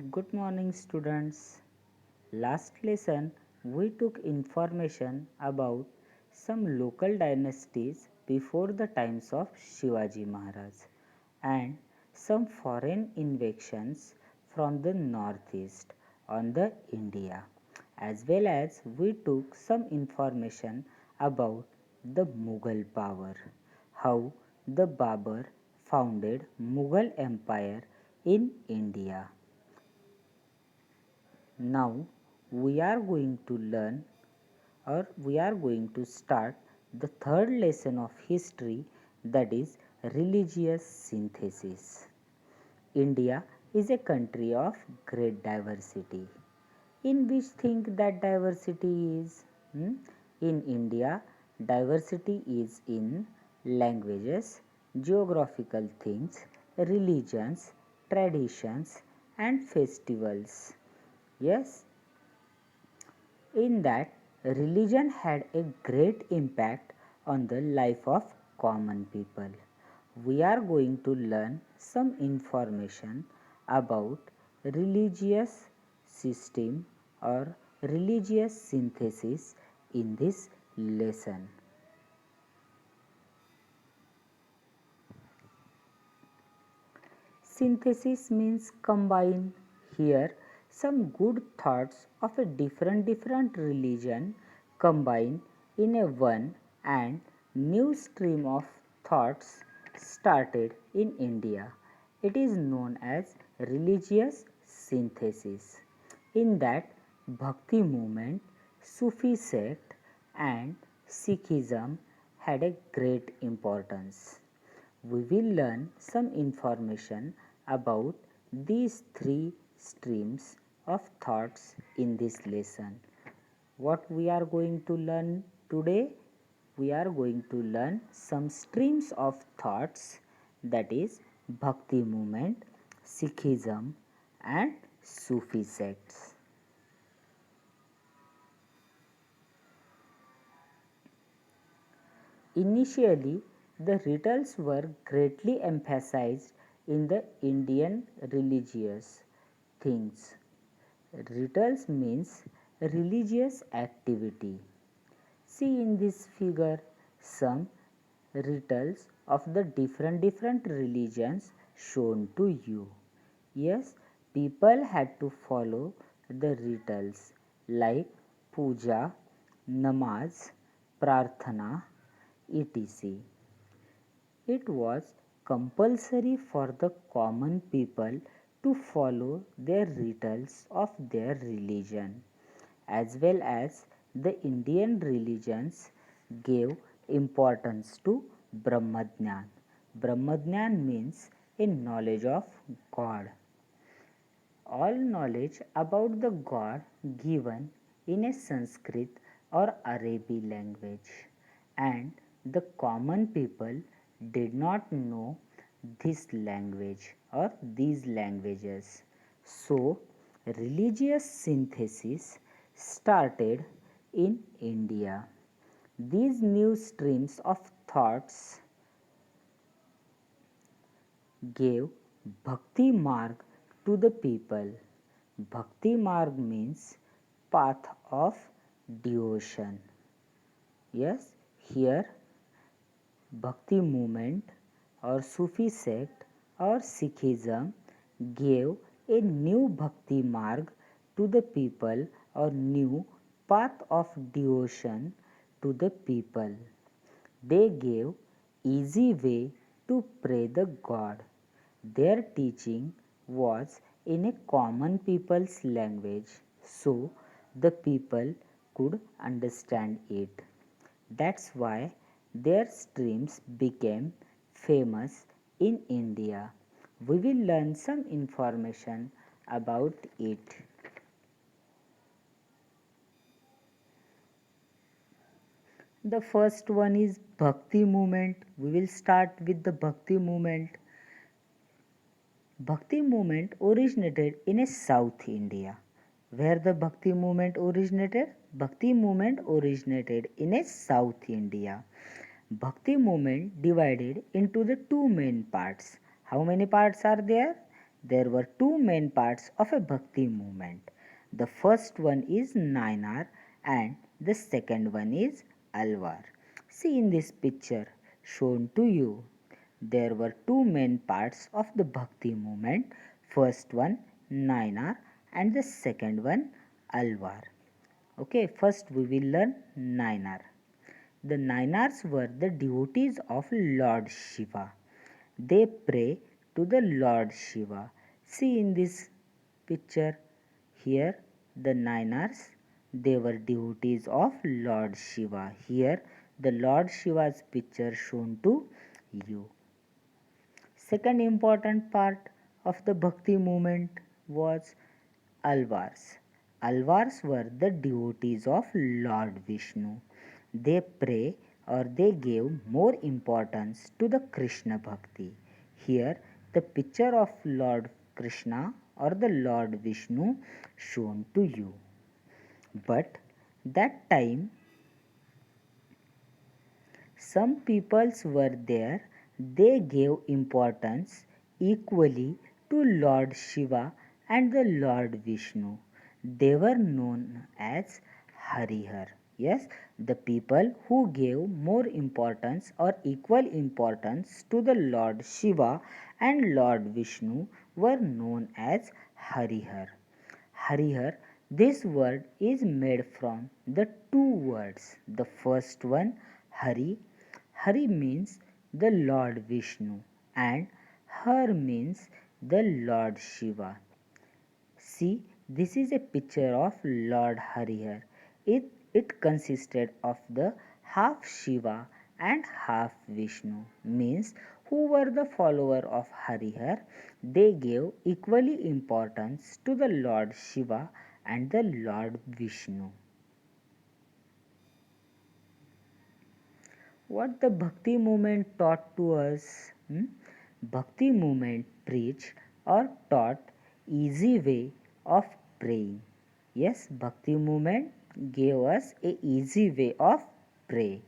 Good morning, students. Last lesson we took information about some local dynasties before the times of Shivaji Maharaj and some foreign invasions from the northeast on the India, as well as we took some information about the Mughal power, how the Babur founded Mughal Empire in India. Now we are going to learn or we are going to start the third lesson of history, that is religious synthesis. India is a country of great diversity. In which think that diversity is? In India, diversity is in languages, geographical things, religions, traditions, and festivals. Yes, in that religion had a great impact on the life of common people. We are going to learn some information about religious system or religious synthesis in this lesson. Synthesis means combine. Here, some good thoughts of a different religion combine in a one and new stream of thoughts started in India. It is known as religious synthesis. In that, Bhakti movement, Sufi sect, and Sikhism had a great importance. We will learn some information about these three streams of thoughts in this lesson. What we are going to learn today? We are going to learn some streams of thoughts, that is Bhakti movement, Sikhism, and Sufi sects. Initially, the rituals were greatly emphasized in the Indian religious things. Rituals means religious activity. See in this figure some rituals of the different religions shown to you. Yes, people had to follow the rituals like puja, namaz, prarthana, etc. It was compulsory for the common people to follow their rituals of their religion, as well as the Indian religions gave importance to Brahmadhyan. Brahmadhyan means a knowledge of God. All knowledge about the God given in a Sanskrit or Arabic language, and the common people did not know this language or these languages. So, religious synthesis started in India. These new streams of thoughts gave Bhakti Marg to the people. Bhakti Marg means path of devotion. Yes, here Bhakti movement or Sufi sect or Sikhism gave a new Bhakti Marg to the people or new path of devotion to the people. They gave easy way to pray the God. Their teaching was in a common people's language, so the people could understand it. That's why their streams became famous in India. We will learn some information about it. The first one is Bhakti movement. We will start with the Bhakti movement. Bhakti movement originated in a South India. Where the Bhakti movement originated? Bhakti movement originated in a South India. Bhakti movement divided into the two main parts. How many parts are there? There were two main parts of a bhakti movement. The first one is Nainar and the second one is Alvar. See in this picture shown to you. There were two main parts of the bhakti movement. First one Nainar and the second one Alvar. Okay, first we will learn Nainar. The Nainars were the devotees of Lord Shiva. They pray to the Lord Shiva. See in this picture here the Nainars, they were devotees of Lord Shiva. Here the Lord Shiva's picture shown to you. Second important part of the Bhakti movement was Alvars. Alvars were the devotees of Lord Vishnu. They pray or they gave more importance to the Krishna Bhakti. Here, the picture of Lord Krishna or the Lord Vishnu shown to you. But that time, some peoples were there, they gave importance equally to Lord Shiva and the Lord Vishnu. They were known as Harihar. Yes, the people who gave more importance or equal importance to the Lord Shiva and Lord Vishnu were known as Harihar. Harihar, this word is made from the two words. The first one, Hari. Hari means the Lord Vishnu and Har means the Lord Shiva. See, this is a picture of Lord Harihar. It consisted of the half Shiva and half Vishnu. Means who were the follower of Harihar, they gave equally importance to the Lord Shiva and the Lord Vishnu. What the Bhakti movement taught to us? Bhakti movement preached or taught easy way of praying. Yes, Bhakti movement gave us a easy way of pray.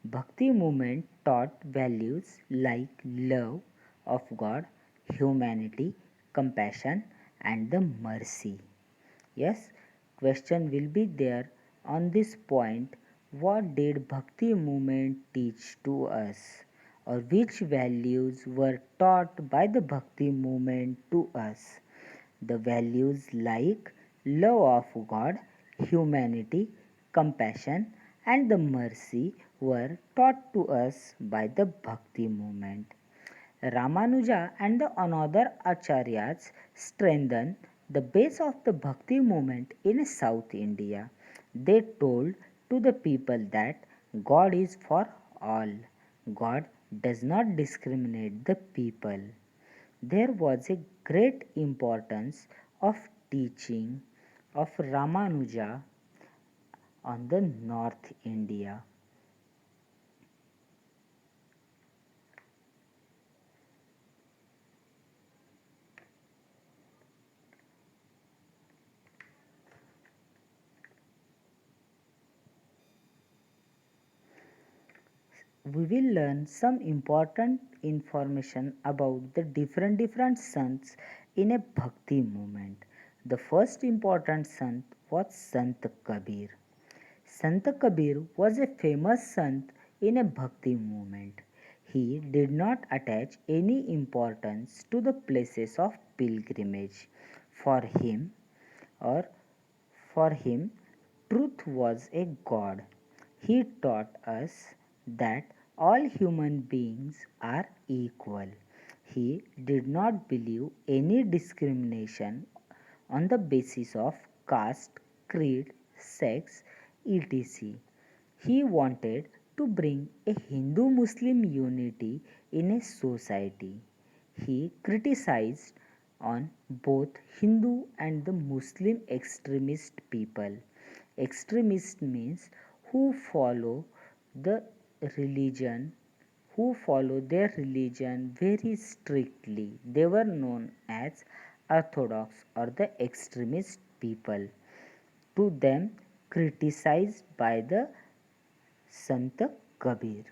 Bhakti movement taught values like love of God, humanity, compassion and the mercy. Yes, question will be there on this point. What did Bhakti movement teach to us? Or which values were taught by the Bhakti movement to us? The values like love of God, humanity, compassion, and the mercy were taught to us by the Bhakti movement. Ramanuja and the another acharyas strengthened the base of the Bhakti movement in South India. They told to the people that God is for all. God does not discriminate the people. There was a great importance of teaching of Ramanuja on the North India. We will learn some important information about the different sants in a bhakti movement. The first important sant was Sant Kabir. Sant Kabir was a famous sant in a bhakti movement. He did not attach any importance to the places of pilgrimage. For him or for him, truth was a God. He taught us that all human beings are equal. He did not believe any discrimination on the basis of caste, creed, sex, etc. He wanted to bring a Hindu Muslim unity in a society. He criticized on both Hindu and the Muslim extremist people. Extremist means who follow the religion, who follow their religion very strictly. They were known as orthodox or the extremist people. To them, criticized by the Sant Kabir.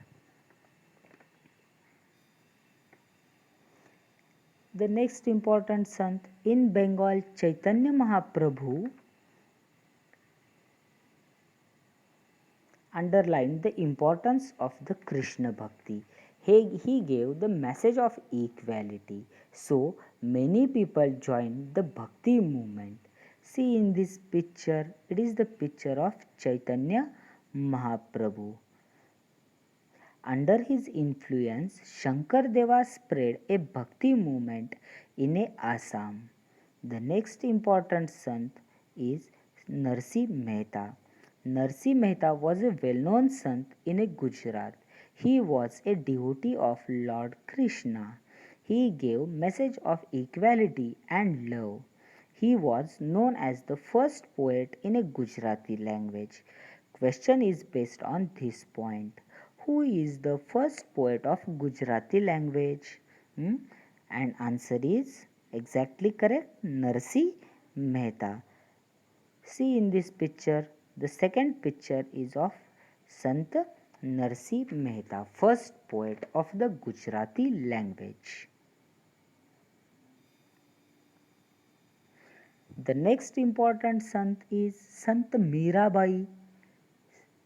The next important sant in Bengal, Chaitanya Mahaprabhu underlined the importance of the Krishna Bhakti. He gave the message of equality. So many people joined the Bhakti movement. See in this picture, it is the picture of Chaitanya Mahaprabhu. Under his influence, Shankar Deva spread a Bhakti movement in Assam. The next important sant is Narsi Mehta. Narsi Mehta was a well-known sant in Gujarat. He was a devotee of Lord Krishna. He gave message of equality and love. He was known as the first poet in a Gujarati language. Question is based on this point. Who is the first poet of Gujarati language? Hmm? And answer is exactly correct, Narsi Mehta. See in this picture, the second picture is of Sant Narsi Mehta, first poet of the Gujarati language. The next important sant is Sant Mirabai.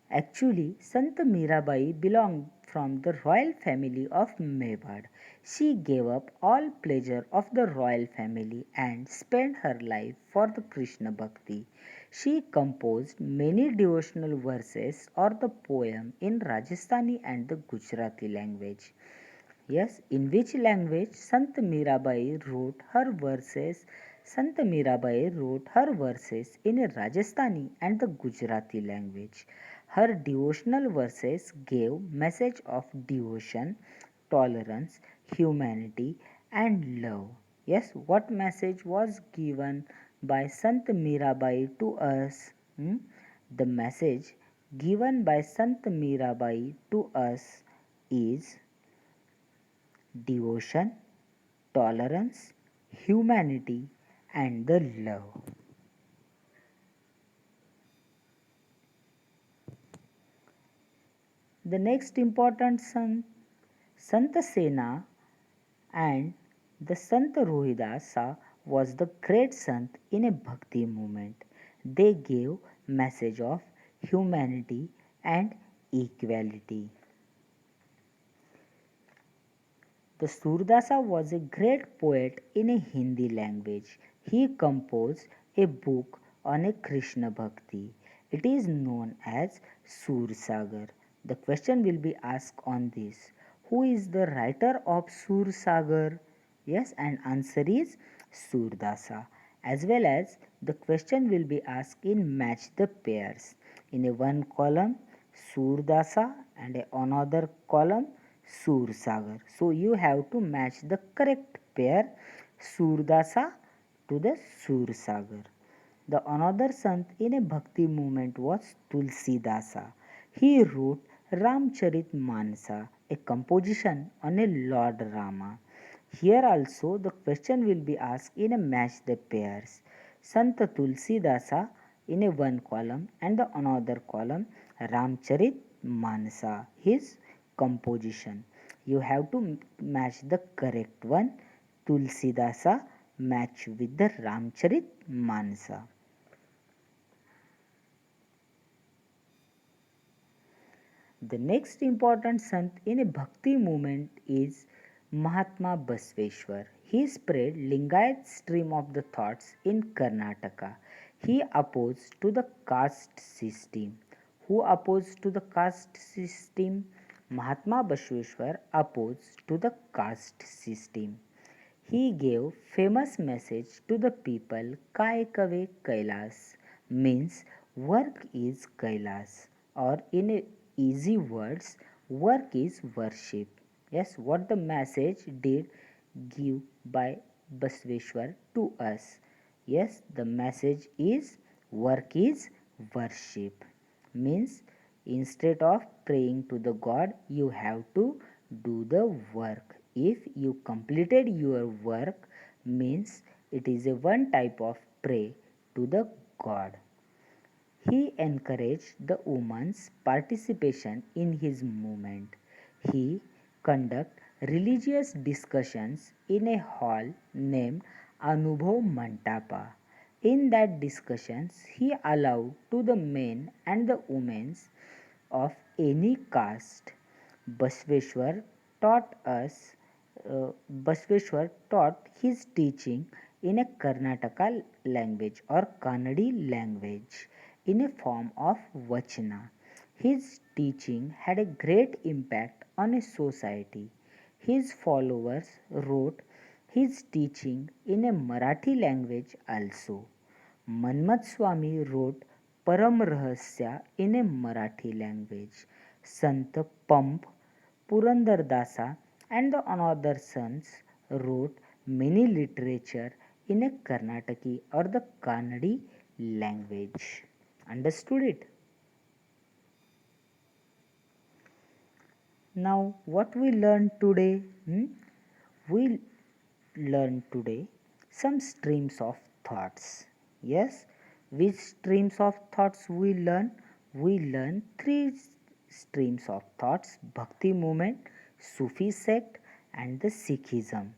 Actually, Sant Mirabai belonged from the royal family of Mewar. She gave up all pleasure of the royal family and spent her life for the Krishna Bhakti. She composed many devotional verses or the poem in Rajasthani and the Gujarati language. Yes, in which language Sant Mirabai wrote her verses? Sant Mirabai wrote her verses in a Rajasthani and the Gujarati language. Her devotional verses gave message of devotion, tolerance, humanity and love. Yes, what message was given by Sant Mirabai to us? The message given by Sant Mirabai to us is devotion, tolerance, humanity, and the love. The next important sant, Sant Sena and the Sant Rohidasa was the great sant in a bhakti movement. They gave message of humanity and equality. The Surdasa was a great poet in a Hindi language. He composed a book on a Krishna Bhakti. It is known as Sur Sagar. The question will be asked on this. Who is the writer of Sur Sagar? Yes, and answer is Surdasa. As well as the question will be asked in match the pairs. In a one column Surdasa and another column Sursagar. So you have to match the correct pair Surdasa to the Sursagar. The another sant in a bhakti movement was Tulsidasa. He wrote Ramcharit Manasa, a composition on a Lord Rama. Here also the question will be asked in a match the pairs. Sant Tulsidasa in a one column and the another column Ramcharit Manasa, his composition. You have to match the correct one. Tulsidasa match with the Ramcharit Manasa. The next important sant in a bhakti movement is Mahatma Basveshwar. He spread Lingayat stream of the thoughts in Karnataka. He opposed to the caste system. Who opposed to the caste system? Mahatma Basveshwar opposed to the caste system. He gave famous message to the people Kai Kave Kailas means work is Kailas, or in easy words work is worship. Yes, what the message did give by Basveshwar to us. Yes, the message is work is worship means instead of praying to the God you have to do the work. If you completed your work means it is a one type of pray to the God. He encouraged the woman's participation in his movement. He conducted religious discussions in a hall named Anubhav Mantapa. In that discussions, he allowed to the men and the women of any caste. Basveshwar taught us, Basveshwar taught his teaching in a Karnataka language or Kannadi language in a form of Vachana. His teaching had a great impact on a society. His followers wrote his teaching in a Marathi language also. Manmat Swami wrote Param Rahasya in a Marathi language. Sant Pamp, Purandar Dasa and the another sons wrote many literature in a Karnataki or the Kannadi language. Understood it? Now, what we learned today? We learned today some streams of thoughts. Yes, which streams of thoughts we learn? We learn three streams of thoughts: Bhakti movement, Sufi sect, and the Sikhism.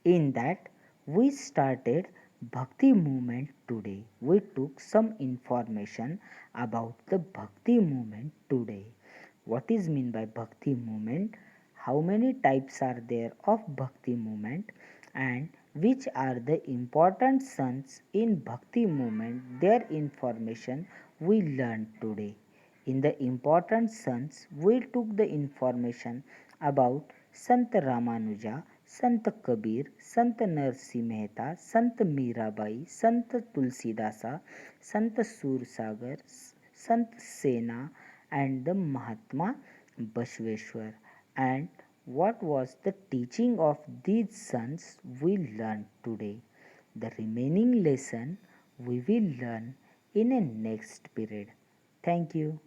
In that, we started Bhakti movement today. We took some information about the Bhakti movement today. What is mean by Bhakti movement? How many types are there of Bhakti movement? And which are the important sons in Bhakti movement? Their information we learned today. In the important sons, we took the information about Sant Ramanuja, Sant Kabir, Sant Narsi Mehta, Sant Mirabai, Sant Tulsidasa, Sant Sursagar, Sant Sena, and the Mahatma Bashveshwar. And what was the teaching of these sons we learned today. The remaining lesson we will learn in a next period. Thank you.